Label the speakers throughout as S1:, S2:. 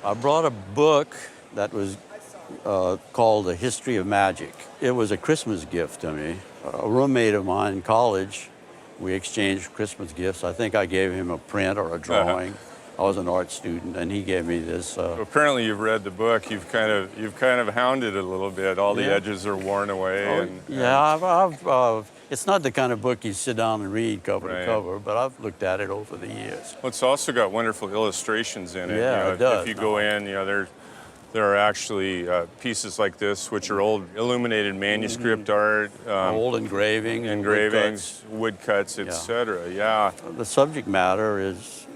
S1: I brought a book that was called The History of Magic. It was a Christmas gift to me. A roommate of mine in college, we exchanged Christmas gifts. I think I gave him a print or a drawing. I was an art student, and he gave me this.
S2: Apparently, you've read the book. You've kind of hounded it a little bit. All the edges are worn away.
S1: It's not the kind of book you sit down and read cover to cover, but I've looked at it over the years.
S2: Well, it's also got wonderful illustrations in it.
S1: Yeah, it does.
S2: If you go in, there are actually pieces like this, which are old illuminated manuscript art,
S1: old
S2: engravings, woodcuts, etc. Yeah.
S1: The subject matter is,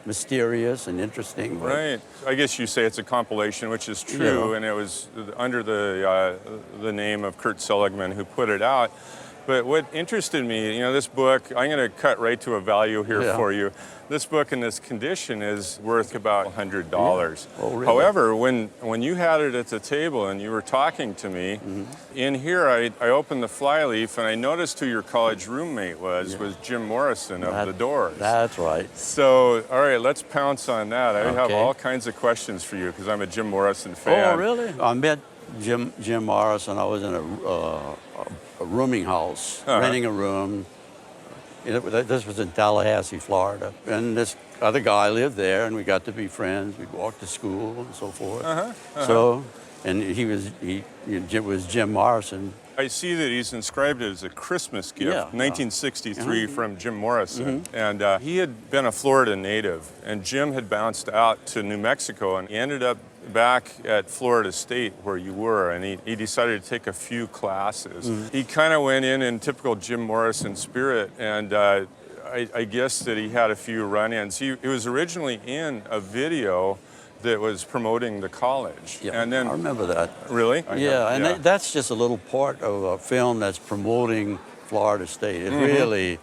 S1: mysterious and interesting.
S2: Right. I guess you say it's a compilation, which is true, and it was under the name of Kurt Seligman who put it out. But what interested me, this book, I'm going to cut right to a value here for you. This book in this condition is worth about $100.
S1: Oh, really?
S2: However, when you had it at the table and you were talking to me, in here I opened the flyleaf and I noticed who your college roommate was Jim Morrison of the Doors.
S1: That's right.
S2: So, all right, let's pounce on that. I have all kinds of questions for you because I'm a Jim Morrison fan.
S1: Oh, really? I met Jim Morrison. I was in a rooming house, renting a room. This was in Tallahassee, Florida. And this other guy lived there, and we got to be friends. We'd walk to school and so forth. So, and he was Jim Morrison.
S2: I see that he's inscribed it as a Christmas gift, 1963 from Jim Morrison. And he had been a Florida native, and Jim had bounced out to New Mexico, and he ended up back at Florida State where you were, and he decided to take a few classes. He kind of went in typical Jim Morrison spirit, and I guess that he had a few run-ins. He was originally in a video that was promoting the college.
S1: Yeah,
S2: and then,
S1: I remember that.
S2: Really?
S1: That's just a little part of a film that's promoting Florida State. It's really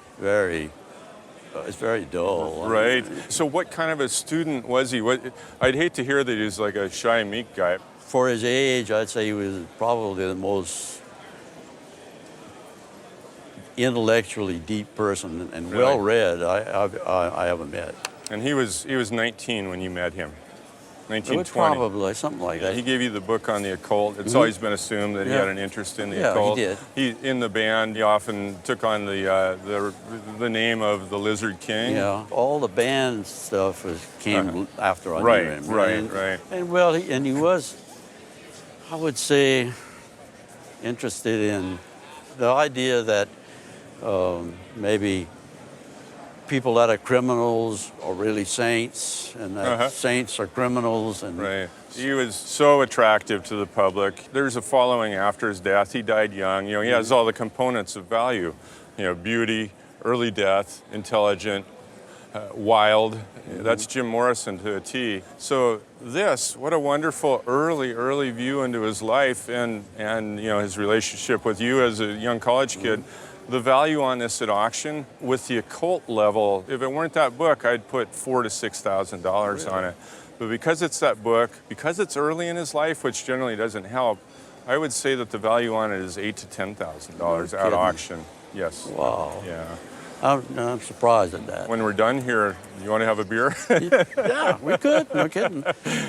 S1: it's very dull.
S2: Right. So what kind of a student was he? I'd hate to hear that he was like a shy, meek guy.
S1: For his age, I'd say he was probably the most intellectually deep person and well-read I ever met.
S2: And he was 19 when you met him. 1920.
S1: Probably, something like that.
S2: He gave you the book on the occult. It's always been assumed that he had an interest in the occult.
S1: Yeah, he did.
S2: In the band, he often took on the name of the Lizard King.
S1: Yeah, all the band stuff came after I knew him.
S2: Right.
S1: And he was, I would say, interested in the idea that maybe people that are criminals are really saints, and that saints are criminals. And
S2: he was so attractive to the public. There's a following after his death. He died young. He has all the components of value. Beauty, early death, intelligent, wild. That's Jim Morrison to a T. So what a wonderful early view into his life and his relationship with you as a young college kid. The value on this at auction with the occult level, if it weren't that book, I'd put $4,000 to $6,000 on it. But because it's that book, because it's early in his life, which generally doesn't help, I would say that the value on it is $8,000 to $10,000 at auction. Yes.
S1: Wow.
S2: Yeah.
S1: I'm surprised at that.
S2: When we're done here, you want to have a beer?
S1: Yeah, we could. No kidding.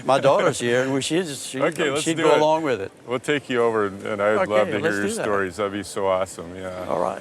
S1: My daughter's here, and she'd go along with it.
S2: We'll take you over, and I'd love to hear your stories. That'd be so awesome. Yeah.
S1: All right.